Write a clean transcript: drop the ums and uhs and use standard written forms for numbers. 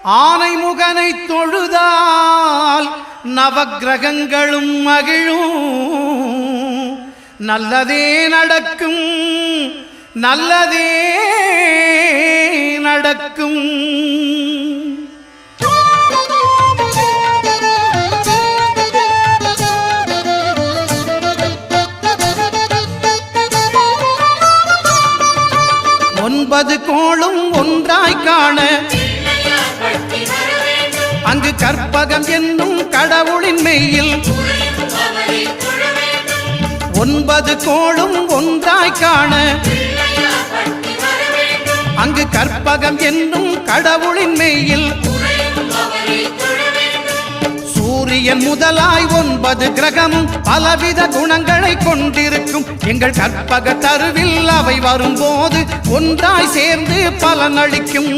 ஆனைமுகனை தொழுதால் நவக்கிரகங்களும் மகிழும். நல்லதே நடக்கும், நல்லதே நடக்கும். ஒன்பது கோளும் ஒன்றாய் காண அங்கு கற்பகம் என்னும் கடவுளின் மெய்யில் ஒன்பது கோளும் ஒன்றாய் காண அங்கு கற்பகம் என்னும் கடவுளின் மெய்யில் சூரியன் முதலாய் 9 கிரகமும் பலவித குணங்களை கொண்டிருக்கும். எங்கள் கற்பக தருவில் அவை வரும்போது ஒன்றாய் சேர்ந்து பலனளிக்கும்.